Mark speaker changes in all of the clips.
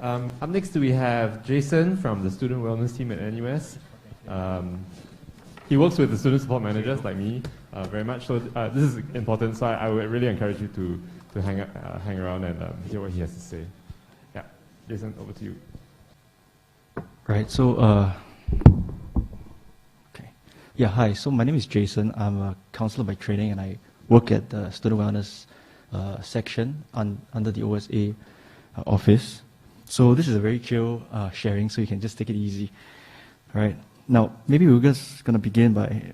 Speaker 1: Up next we have Jason from the Student Wellness team at NUS. He works with the student support managers like me very much, so this is important, so I would really encourage you to hang around and hear what he has to say. Yeah, Jason, over to you.
Speaker 2: Right, so, okay. Yeah, hi, so my name is Jason. I'm a counselor by training and I work at the Student Wellness section under the OSA office. So this is a very chill sharing, so you can just take it easy. All right. Now, maybe we're just going to begin by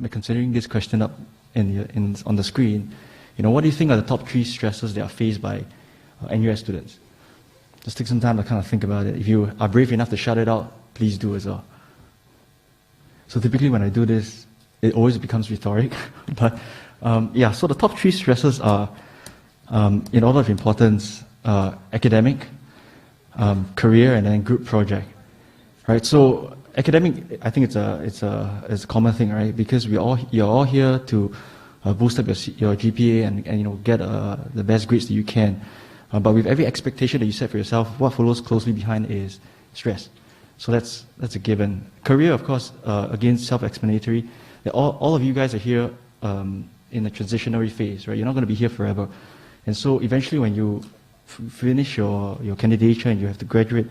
Speaker 2: considering this question up on the screen. You know, what do you think are the top 3 stresses that are faced by NUS students? Just take some time to kind of think about it. If you are brave enough to shout it out, please do as well. So typically when I do this, it always becomes rhetoric. But yeah, so the top 3 stresses are, in order of importance, academic, career, and then group project. Right. So academic, I think it's a common thing, right? Because you're all here to boost up your GPA and you know get the best grades that you can. But with every expectation that you set for yourself, what follows closely behind is stress. So that's a given. Career, of course, again, self-explanatory. All of you guys are here in a transitionary phase, right? You're not going to be here forever. And so eventually when you finish your candidature and you have to graduate,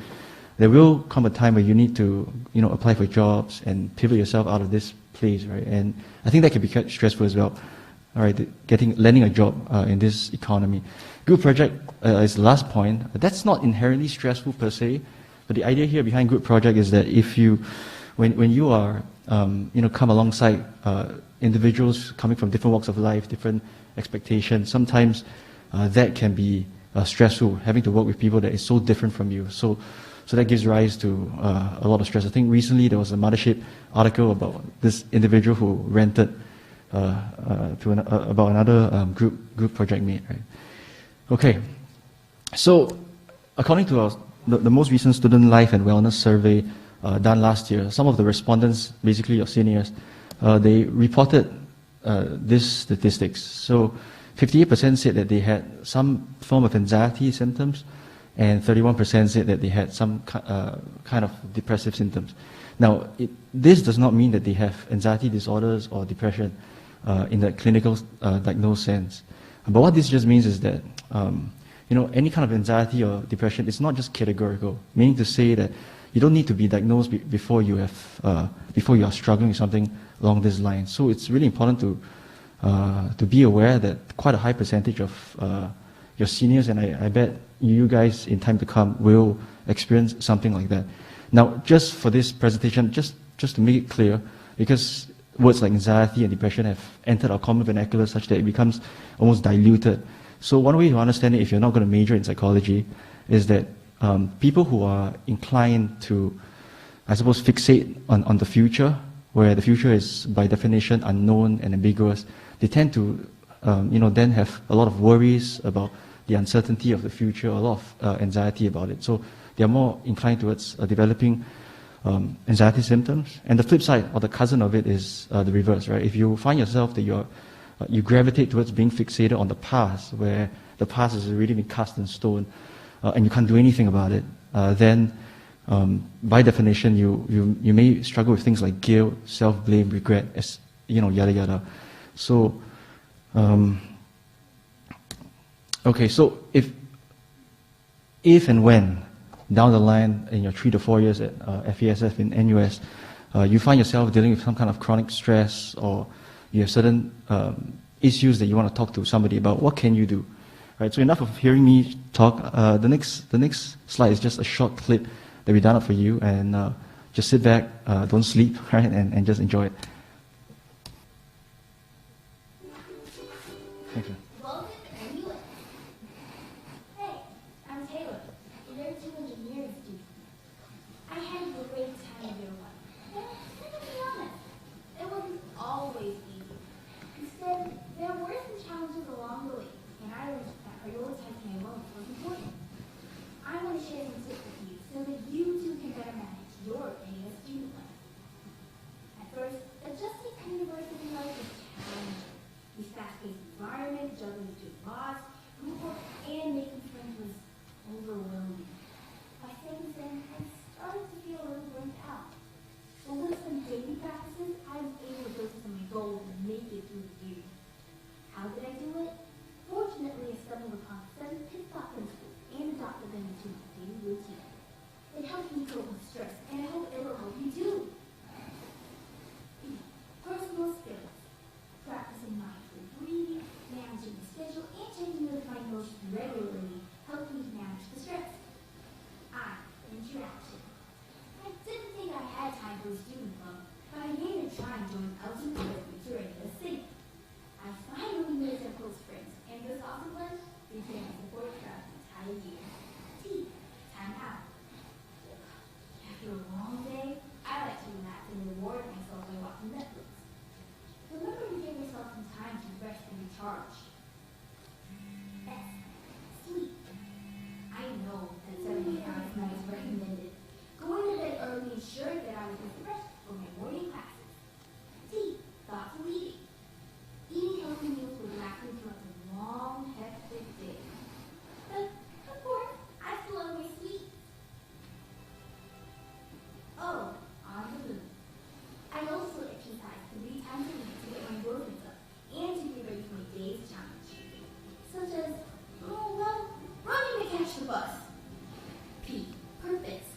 Speaker 2: there will come a time where you need to, you know, apply for jobs and pivot yourself out of this place, right? And I think that can be quite stressful as well. All right, landing a job in this economy. Group project is the last point. That's not inherently stressful per se, but the idea here behind group project is that if you, when you are, you know, come alongside individuals coming from different walks of life, different expectations, sometimes that can be stressful, having to work with people that is so different from you. So that gives rise to a lot of stress. I think recently there was a Mothership article about this individual who rented about another group project mate. Right? Okay, so according to the most recent Student Life and Wellness survey done last year, some of the respondents, basically your seniors, they reported these statistics. So 58% said that they had some form of anxiety symptoms, and 31% said that they had some kind of depressive symptoms. Now, this does not mean that they have anxiety disorders or depression in the clinical diagnosed sense. But what this just means is that, you know, any kind of anxiety or depression is not just categorical, meaning to say that you don't need to be diagnosed before you are struggling with something along this line. So it's really important to be aware that quite a high percentage of your seniors, and I bet you guys in time to come will experience something like that. Now, just for this presentation, just to make it clear, because words like anxiety and depression have entered our common vernacular such that it becomes almost diluted. So one way to understand it, if you're not going to major in psychology, is that people who are inclined to, I suppose, fixate on the future, where the future is by definition unknown and ambiguous, they tend to you know, then have a lot of worries about the uncertainty of the future, a lot of anxiety about it. So they are more inclined towards developing anxiety symptoms. And the flip side, or the cousin of it, is the reverse, right? If you find yourself that you gravitate towards being fixated on the past, where the past has already been cast in stone, and you can't do anything about it, then by definition, you may struggle with things like guilt, self-blame, regret, you know, yada yada. So, okay, so if and when down the line in your 3 to 4 years at FESF in NUS, you find yourself dealing with some kind of chronic stress, or you have certain issues that you want to talk to somebody about, what can you do? Right, so enough of hearing me talk. The next slide is just a short clip that we've done up for you, and just sit back, don't sleep, right, and just enjoy it. Thank you.
Speaker 3: Welcome to NUS. Hey, I'm Taylor. You're 200 years student. I had a great time in year 1. But to be honest, it wasn't always easy. Instead, there were some challenges along the way, and I learned that prioritizing my wellness was important. I want to share some tips with you so that you too can better manage your NUS student life. At first, adjusting to university life is challenging. This fast-paced environment, juggling between boss, group work, and making friends was overwhelming. filled with stress, and I hope it will help you too. Personal skills. Practicing mindful breathing, managing the schedule, and changing your defined emotions regularly help me manage the stress. Interaction. I didn't think I had time for a student club, but I made a try and joined Elton during the sing. I finally made some close friends, and this awesome lunch became a support throughout the entire year. Tea. Time out. After a long day, I like to relax and reward myself by watching Netflix. Remember to give yourself some time to rest and recharge. S. Sleep. I know that 7 hours night is recommended. Going to bed early ensured that I was refreshed for my morning classes. T. Thoughtful eating. Eating healthy meals will relax me throughout the long, hectic day. But, of course, I still always sleep. Oh, on the moon. I also exercise 3 times a week to get my endorphins up and to get ready for my day's challenge. Such as, running to catch the bus. P. Purpose.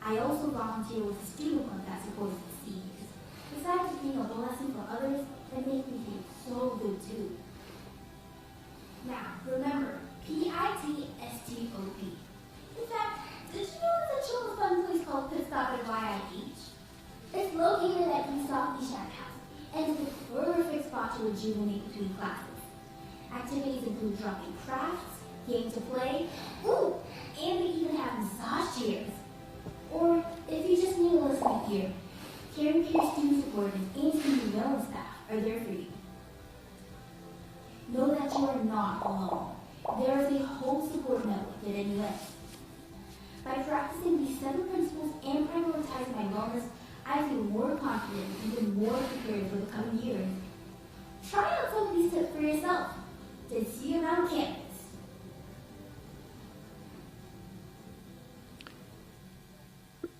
Speaker 3: I also volunteer with a student club that supports the seniors. Besides being a blessing for others, it makes me feel so good too. Now, remember, P-I-T-S-T-O-P. In fact, did you know there's a chill fun place called Pit Stop at YIH? It's located at East Off the Shack House, and it's the perfect spot to rejuvenate between classes. Activities include dropping crafts, games to play, and they even have massage chairs. Or, if you just need a listening ear, Caring Peer Student Support and Student Wellness staff are there for you. Know that you are not alone. There is a whole support network at NUS. By practicing these 7 principles and prioritizing my wellness, I feel more confident and even more prepared for the coming years. Try out some of these tips for yourself to see you around campus.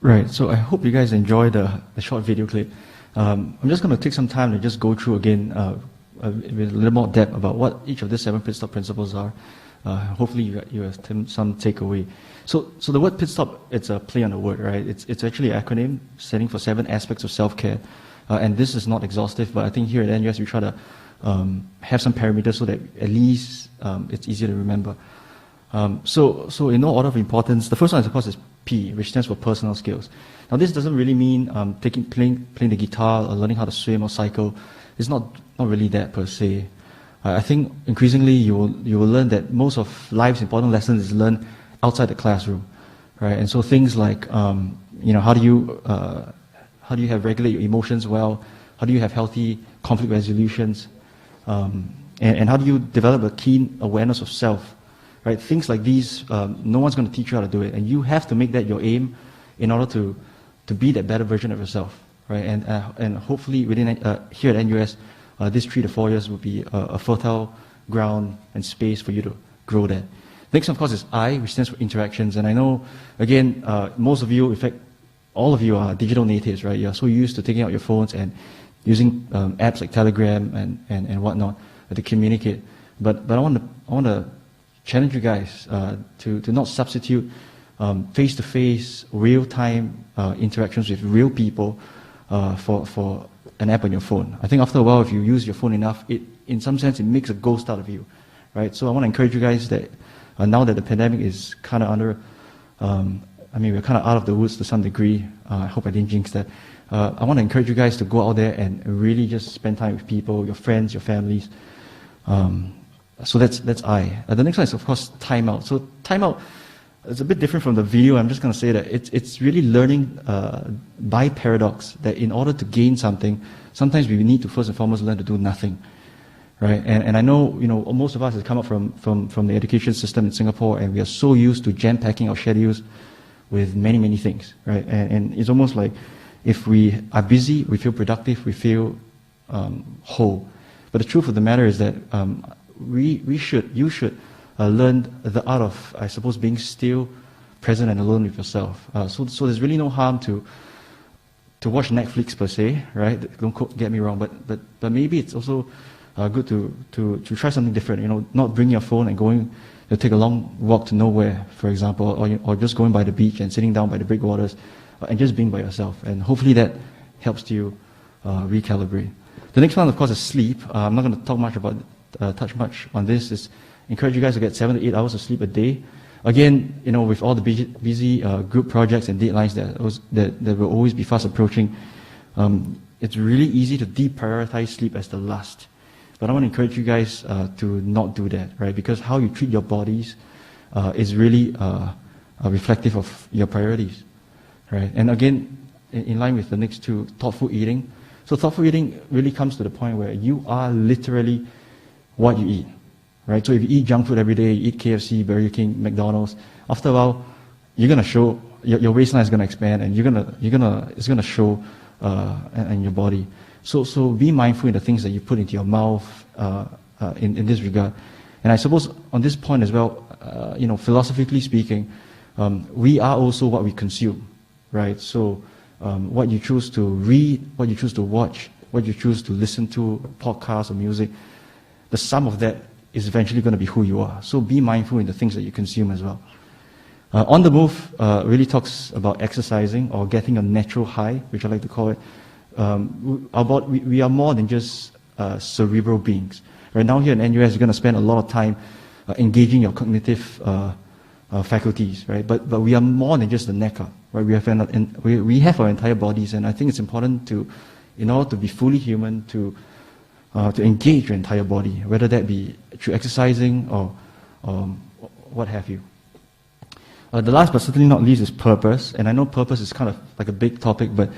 Speaker 2: Right, so I hope you guys enjoyed the short video clip. I'm just going to take some time to just go through again with a little more depth about what each of the 7 pit stop principles are. Hopefully you have some takeaway. So the word pit stop, it's a play on the word, right? It's actually an acronym standing for 7 aspects of self-care. And this is not exhaustive, but I think here at NUS we try to have some parameters so that at least it's easier to remember. So in no order of importance, the first one, of course, is P, which stands for personal skills. Now, this doesn't really mean playing the guitar or learning how to swim or cycle. It's not really that per se. I think increasingly you will learn that most of life's important lessons is learned outside the classroom, right? And so things like how do you regulate your emotions well? How do you have healthy conflict resolutions? And how do you develop a keen awareness of self? Right? Things like these, no one's going to teach you how to do it, and you have to make that your aim in order to be that better version of yourself, right? And hopefully within here at NUS, this 3 to 4 years will be a fertile ground and space for you to grow that. Next, of course, is I, which stands for interactions, and I know, again, most of you, in fact, all of you are digital natives, right? You're so used to taking out your phones and using apps like Telegram and whatnot to communicate. But I want to challenge you guys to not substitute face-to-face, real-time interactions with real people for an app on your phone. I think after a while, if you use your phone enough, in some sense, it makes a ghost out of you, right? So I want to encourage you guys that now that the pandemic is kind of under, we're kind of out of the woods to some degree. I hope I didn't jinx that. I want to encourage you guys to go out there and really just spend time with people, your friends, your families. So that's I. The next one is, of course, timeout. So timeout is a bit different from the video. I'm just going to say that it's really learning by paradox that in order to gain something, sometimes we need to first and foremost learn to do nothing, right? And I know most of us have come up from the education system in Singapore, and we are so used to jam-packing our schedules with many things, right? And it's almost like if we are busy, we feel productive, we feel whole. But the truth of the matter is that you should learn the art of, I suppose, being still, present, and alone with yourself. So there's really no harm to watch Netflix per se, right? Don't get me wrong, but maybe it's also good to try something different. Not bring your phone and going you'll take a long walk to nowhere, for example, or just going by the beach and sitting down by the breakwaters and just being by yourself. And hopefully that helps you recalibrate. The next one, of course, is sleep. I'm not going to talk much about, touch much on this. Is encourage you guys to get 7 to 8 hours of sleep a day. Again, with all the busy group projects and deadlines that will always be fast approaching, it's really easy to deprioritize sleep as the last. But I want to encourage you guys to not do that, right? Because how you treat your bodies is really reflective of your priorities, right? And again, in line with the next two, thoughtful eating. So thoughtful eating really comes to the point where you are literally what you eat, right? So if you eat junk food every day, you eat KFC, Burger King, McDonald's, after a while, you're gonna show your waistline is gonna expand, and it's gonna show in your body. So be mindful in the things that you put into your mouth in this regard. And I suppose on this point as well, philosophically speaking, we are also what we consume, right? So what you choose to read, what you choose to watch, what you choose to listen to, podcasts or music, the sum of that is eventually going to be who you are. So be mindful in the things that you consume as well. On the Move really talks about exercising or getting a natural high, which I like to call it. We are more than just cerebral beings. Right now here in NUS, you're going to spend a lot of time engaging your cognitive faculties, right? But we are more than just the neck up, right? We have our entire bodies, and I think it's important in order to be fully human, to engage your entire body, whether that be through exercising or what have you. The last but certainly not least is purpose, and I know purpose is kind of like a big topic, but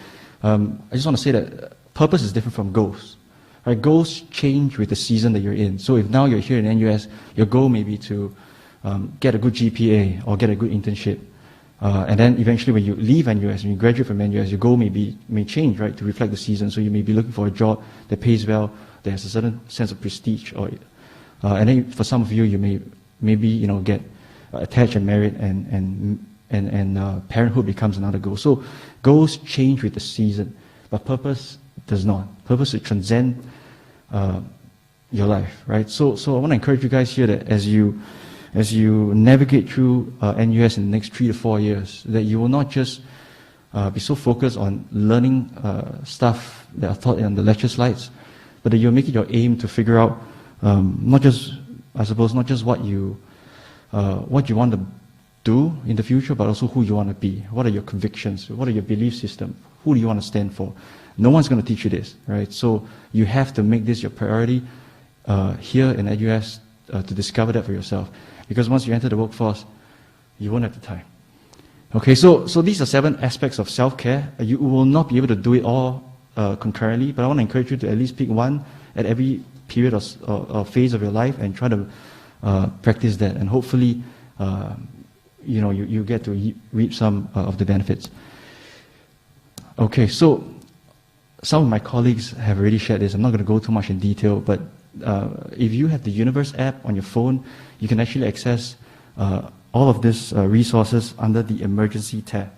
Speaker 2: I just want to say that purpose is different from goals. Right? Goals change with the season that you're in. So if now you're here in NUS, your goal may be to get a good GPA or get a good internship. And then eventually when you leave NUS, when you graduate from NUS, your goal may change, right, to reflect the season. So you may be looking for a job that pays well, that has a certain sense of prestige. And then for some of you, you maybe get attached and married, and parenthood becomes another goal. So goals change with the season, but purpose does not. Purpose will transcend your life, right? So I want to encourage you guys here that as you navigate through NUS in the next 3 to 4 years, that you will not just be so focused on learning stuff that are taught on the lecture slides, but that you'll make it your aim to figure out not just what you want to do in the future, but also who you want to be. What are your convictions? What are your belief system? Who do you want to stand for? No one's going to teach you this, right? So you have to make this your priority here in NUS to discover that for yourself. Because once you enter the workforce, you won't have the time. Okay, so these are 7 aspects of self-care. You will not be able to do it all concurrently, but I want to encourage you to at least pick one at every period or phase of your life and try to practice that. And hopefully, you get to reap some of the benefits. Okay, so some of my colleagues have already shared this. I'm not going to go too much in detail, but if you have the Universe app on your phone, you can actually access all of these resources under the Emergency tab.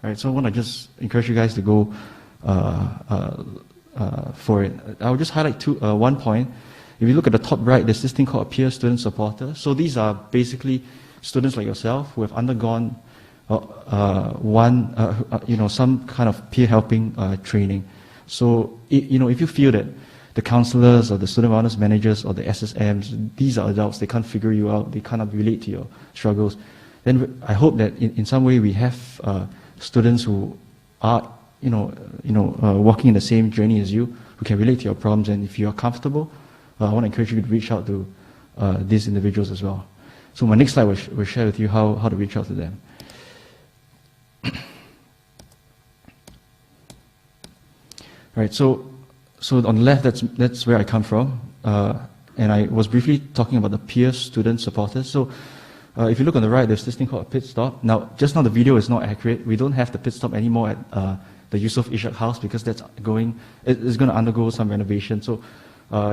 Speaker 2: Right? So I want to just encourage you guys to go for it. I'll just highlight one point. If you look at the top right, there's this thing called a peer student supporter. So these are basically students like yourself who have undergone some kind of peer helping training. So if you feel that the counselors or the student wellness managers or the SSMs, these are adults, they can't figure you out, they cannot relate to your struggles, then I hope that in some way we have students who are walking in the same journey as you, who can relate to your problems. And if you are comfortable, I want to encourage you to reach out to these individuals as well. So my next slide will share with you how to reach out to them. Right, so on the left, that's where I come from, and I was briefly talking about the peer student supporters. So if you look on the right, there's this thing called a pit stop. Now, just now the video is not accurate. We don't have the pit stop anymore at the Yusof Ishak House because it's going to undergo some renovation. So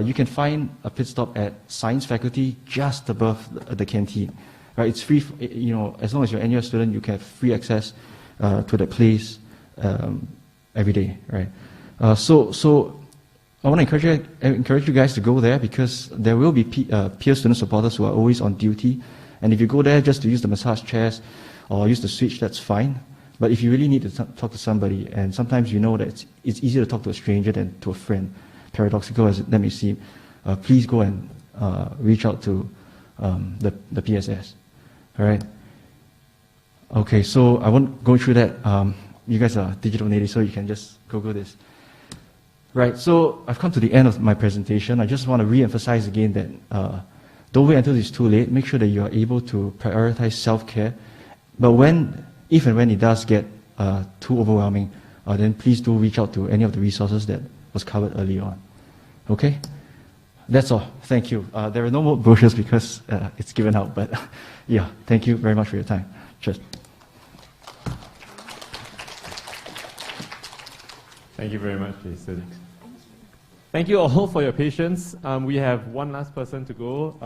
Speaker 2: you can find a pit stop at science faculty just above the canteen. Right, it's free. As long as you're an NUS student, you can have free access to that place every day. Right. So I want to encourage you guys to go there because there will be peer student supporters who are always on duty And if you go there just to use the massage chairs or use the switch, that's fine. But if you really need to talk to somebody, and sometimes you know that it's easier to talk to a stranger than to a friend, paradoxical as that may seem, please go and reach out to the PSS. All right? Okay, so I won't go through that. You guys are digital natives, so you can just Google this. Right, so I've come to the end of my presentation. I just want to re-emphasize again that don't wait until it's too late. Make sure that you are able to prioritize self-care. But if and when it does get too overwhelming, then please do reach out to any of the resources that was covered earlier on. Okay? That's all. Thank you. There are no more brochures because it's given out, but yeah, thank you very much for your time. Cheers.
Speaker 1: Thank you very much, Jason. Thank you all for your patience. We have one last person to go.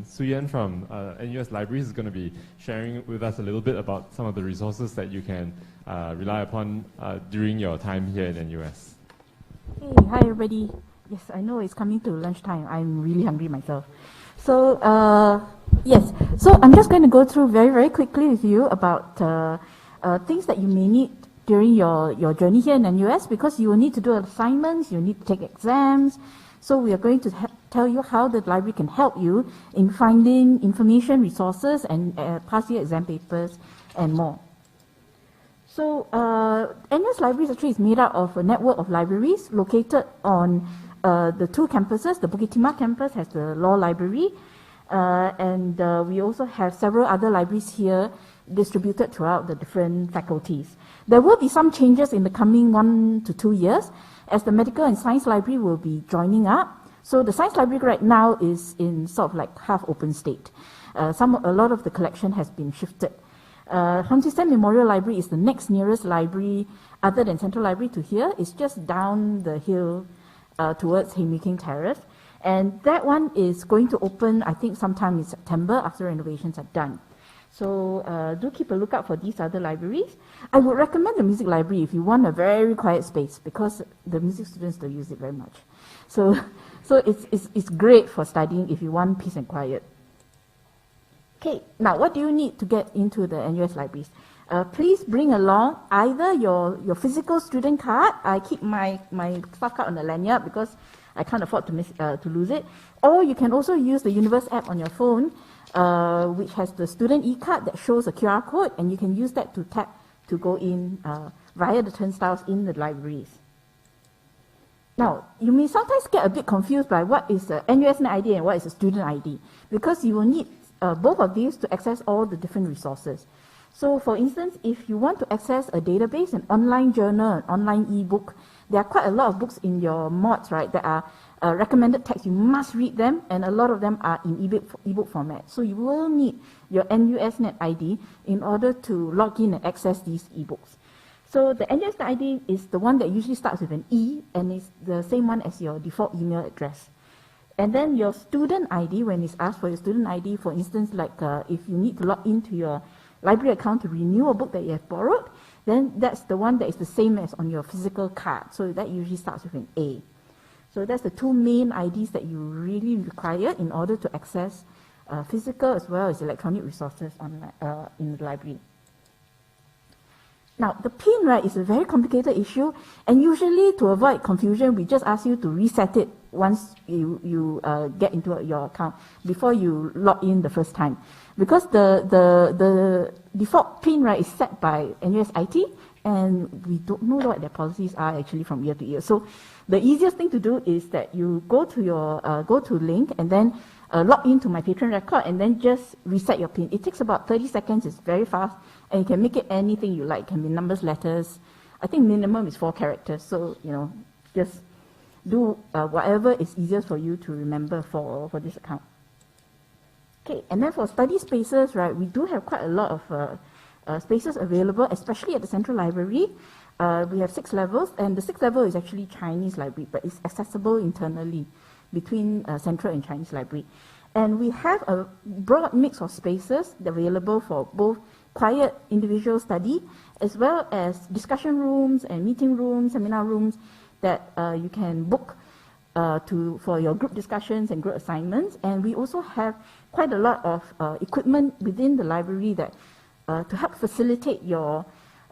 Speaker 1: Suyan from NUS Libraries is going to be sharing with us a little bit about some of the resources that you can rely upon during your time here in NUS.
Speaker 4: Hey, hi everybody. Yes, I know it's coming to lunchtime. I'm really hungry myself. So, yes. So I'm just going to go through very, very quickly with you about things that you may need during your journey here in NUS, because you will need to do assignments, you need to take exams. So we are going to tell you how the library can help you in finding information, resources, and past year exam papers, and more. So NUS Libraries actually is made up of a network of libraries located on the two campuses. The Bukit Timah campus has the law library, and we also have several other libraries here distributed throughout the different faculties. There will be some changes in the coming 1 to 2 years, as the medical and science library will be joining up. So the science library right now is in sort of like half open state. A lot of the collection has been shifted. Hon Sen Memorial Library is the next nearest library other than Central Library to here. It's just down the hill towards Haymaking Terrace. And that one is going to open, I think, sometime in September after renovations are done. So do keep a lookout for these other libraries. I would recommend the music library if you want a very quiet space, because the music students don't use it very much. So it's great for studying if you want peace and quiet. Okay, now what do you need to get into the NUS libraries? Please bring along either your physical student card. I keep my staff card on the lanyard because I can't afford to lose it. Or you can also use the Universe app on your phone, which has the student e-card that shows a QR code, and you can use that to tap to go in via the turnstiles in the libraries. Now, you may sometimes get a bit confused by what is a NUSNet ID and what is a student ID, because you will need both of these to access all the different resources. So, for instance, if you want to access a database, an online journal, an online e-book, there are quite a lot of books in your mods, right, that are recommended text. You must read them, and a lot of them are in e-book format. So you will need your NUSNet ID in order to log in and access these e-books. So the NUSNet ID is the one that usually starts with an E, and is the same one as your default email address. And then your student ID, when it's asked for your student ID, for instance, like if you need to log into your library account to renew a book that you have borrowed, then that's the one that is the same as on your physical card. So that usually starts with an A. So that's the two main IDs that you really require in order to access physical as well as electronic resources in the library. Now, the PIN, right, is a very complicated issue, and usually to avoid confusion, we just ask you to reset it once you get into your account before you log in the first time. Because the default PIN, right, is set by NUS IT, and we don't know what their policies are actually from year to year. So the easiest thing to do is that you go to your link and then log into My Patron record and then just reset your PIN. It takes about 30 seconds. It's very fast, and you can make it anything you like. It can be numbers, letters. I think minimum is 4 characters. So just do whatever is easiest for you to remember for this account. Okay, and then for study spaces, right, we do have quite a lot of spaces available, especially at the Central Library. We have 6 levels, and the 6th level is actually Chinese library, but it's accessible internally between Central and Chinese library. And we have a broad mix of spaces available for both quiet individual study, as well as discussion rooms and meeting rooms, seminar rooms that you can book for your group discussions and group assignments. And we also have quite a lot of equipment within the library that to help facilitate your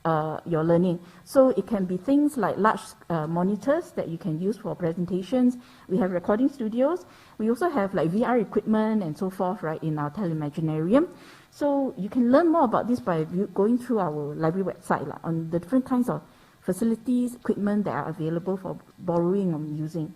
Speaker 4: learning. So it can be things like large monitors that you can use for presentations. We have recording studios. We also have like VR equipment and so forth, right, in our Teleimaginarium. So you can learn more about this by going through our library website on the different kinds of facilities, equipment that are available for borrowing or using.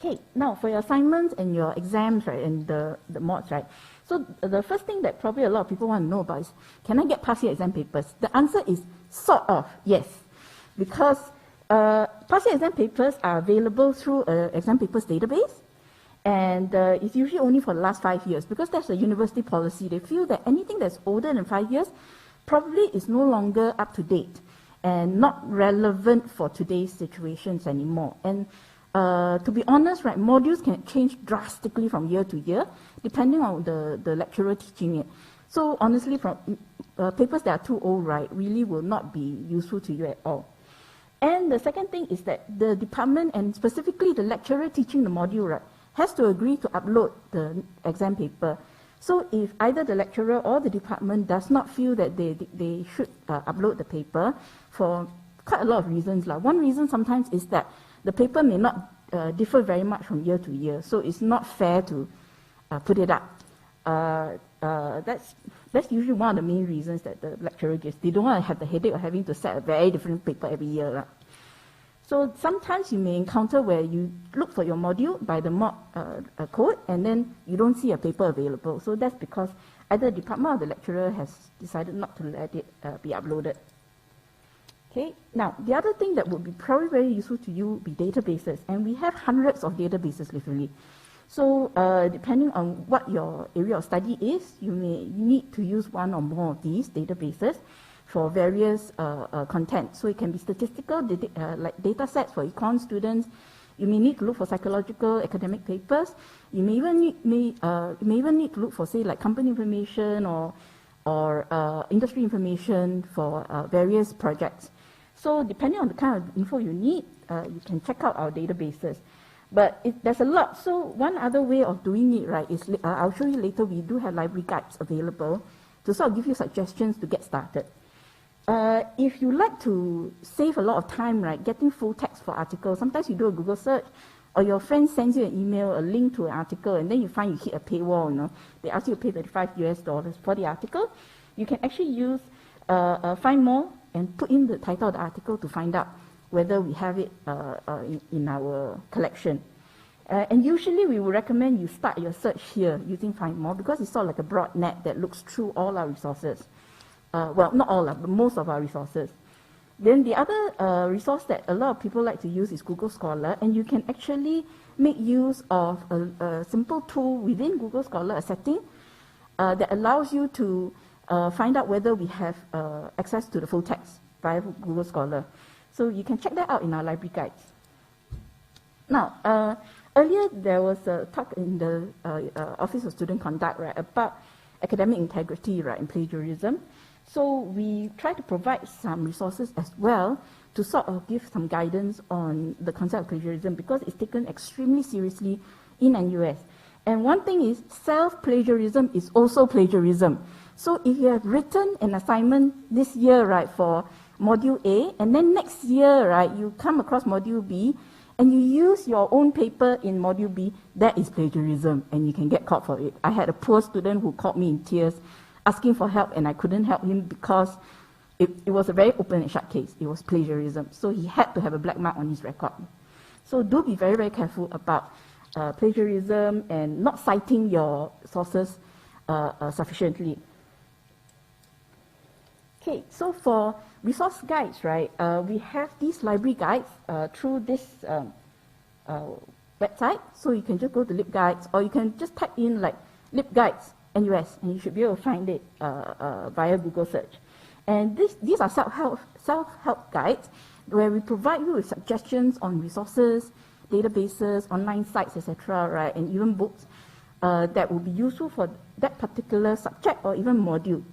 Speaker 4: Okay, now for your assignments and your exams, right, and the mods, right. So the first thing that probably a lot of people want to know about is, can I get past year exam papers? The answer is sort of, yes. Because past year exam papers are available through an exam papers database. And it's usually only for the last 5 years, because that's a university policy. They feel that anything that's older than 5 years probably is no longer up to date and not relevant for today's situations anymore. And to be honest, right, modules can change drastically from year to year, depending on the lecturer teaching it. So honestly, from papers that are too old, right, really will not be useful to you at all. And the second thing is that the department, and specifically the lecturer teaching the module, right, has to agree to upload the exam paper. So if either the lecturer or the department does not feel that they should upload the paper, for quite a lot of reasons. One reason sometimes is that the paper may not differ very much from year to year, so it's not fair to put it up. That's usually one of the main reasons that the lecturer gives. They don't want to have the headache of having to set a very different paper every year. So sometimes you may encounter where you look for your module by the mod code, and then you don't see a paper available. So that's because either the department or the lecturer has decided not to let it be uploaded. Okay. Now, the other thing that would be probably very useful to you would be databases. And we have hundreds of databases, literally. So depending on what your area of study is, you may need to use one or more of these databases for various content. So it can be statistical, like data sets for econ students. You may need to look for psychological academic papers. You may even need to look for, say, like company information or industry information for various projects. So depending on the kind of info you need, you can check out our databases. But there's a lot. So one other way of doing it, right, is I'll show you later. We do have library guides available to sort of give you suggestions to get started. If you like to save a lot of time, right, getting full text for articles, sometimes you do a Google search, or your friend sends you an email, a link to an article, and then you find you hit a paywall. They ask you to pay $35 for the article. You can actually use Find More and put in the title of the article to find out whether we have it in our collection. And usually we would recommend you start your search here using Find More, because it's sort of like a broad net that looks through all our resources. Well, not all, but most of our resources. Then the other resource that a lot of people like to use is Google Scholar, and you can actually make use of a simple tool within Google Scholar, a setting that allows you to find out whether we have access to the full text via Google Scholar. So you can check that out in our library guides. Now, earlier there was a talk in the Office of Student Conduct, right, about academic integrity, right, and plagiarism. So we try to provide some resources as well to sort of give some guidance on the concept of plagiarism, because it's taken extremely seriously in NUS. And one thing is, self-plagiarism is also plagiarism. So if you have written an assignment this year, right, for Module A, and then next year, right, you come across Module B, and you use your own paper in Module B, that is plagiarism, and you can get caught for it. I had a poor student who called me in tears, asking for help, and I couldn't help him because it was a very open and shut case. It was plagiarism. So he had to have a black mark on his record. So do be very, very careful about plagiarism and not citing your sources sufficiently. Okay, so for resource guides, right, we have these library guides through this website. So you can just go to LibGuides, or you can just type in like LibGuides NUS, and you should be able to find it via Google search. And these are self-help guides where we provide you with suggestions on resources, databases, online sites, etc., right, and even books that will be useful for that particular subject or even module.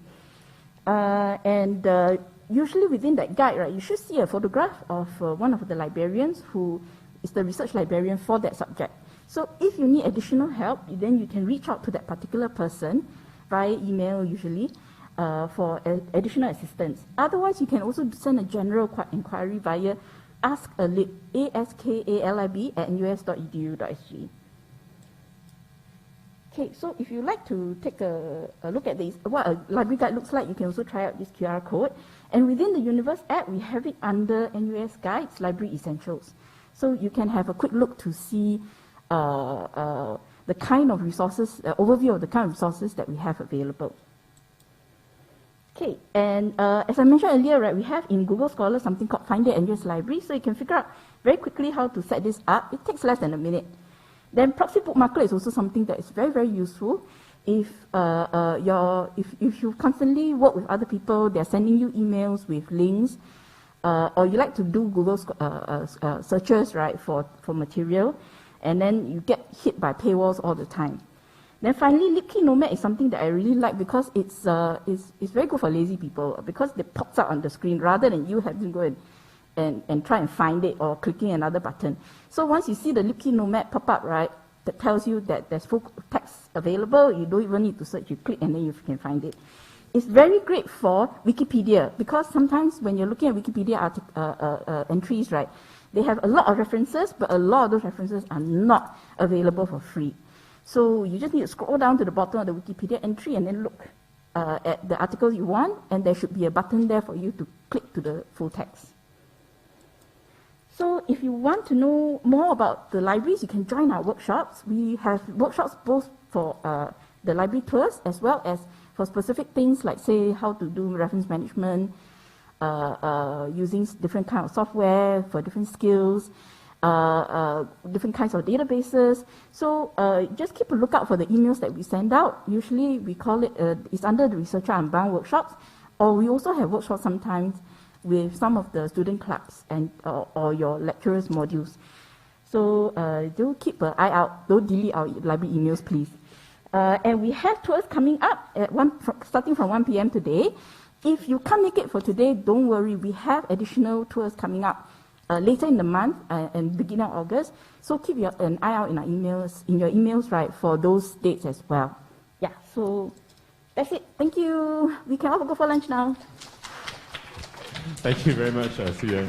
Speaker 4: Usually within that guide, right, you should see a photograph of one of the librarians who is the research librarian for that subject. So if you need additional help, then you can reach out to that particular person via email usually for additional assistance. Otherwise, you can also send a general inquiry via askalib, askalib@nus.edu.sg. Okay, so if you'd like to take a look at this, what a library guide looks like, you can also try out this QR code. And within the Universe app, we have it under NUS Guides, Library Essentials. So you can have a quick look to see the kind of resources, overview of the kind of resources that we have available. Okay, and as I mentioned earlier, right, we have in Google Scholar something called Find It NUS Library, so you can figure out very quickly how to set this up. It takes less than a minute. Then Proxy Bookmarker is also something that is very, very useful. If you constantly work with other people, they're sending you emails with links, or you like to do Google searches, right, for material, and then you get hit by paywalls all the time. Then finally, LibKey Nomad is something that I really like because it's very good for lazy people because it pops up on the screen rather than you having to go and try and find it or clicking another button. So once you see the LibKey Nomad pop up, right, that tells you that there's full text available, you don't even need to search, you click and then you can find it. It's very great for Wikipedia because sometimes when you're looking at Wikipedia entries, right, they have a lot of references, but a lot of those references are not available for free. So you just need to scroll down to the bottom of the Wikipedia entry and then look at the articles you want, and there should be a button there for you to click to the full text. So if you want to know more about the libraries, you can join our workshops. We have workshops both for the library tours as well as for specific things like, say, how to do reference management, using different kinds of software for different skills, different kinds of databases. So just keep a lookout for the emails that we send out. Usually we call it, it's under the Researcher Unbound workshops, or we also have workshops sometimes with some of the student clubs and or your lecturers' modules. So do keep an eye out. Don't delete our library emails, please. And we have tours coming up at starting from 1 p.m. today. If you can't make it for today, don't worry. We have additional tours coming up later in the month and beginning of August. So keep an eye out in your emails, right, for those dates as well. Yeah. So that's it. Thank you. We can all go for lunch now.
Speaker 1: Thank you very much, Suya.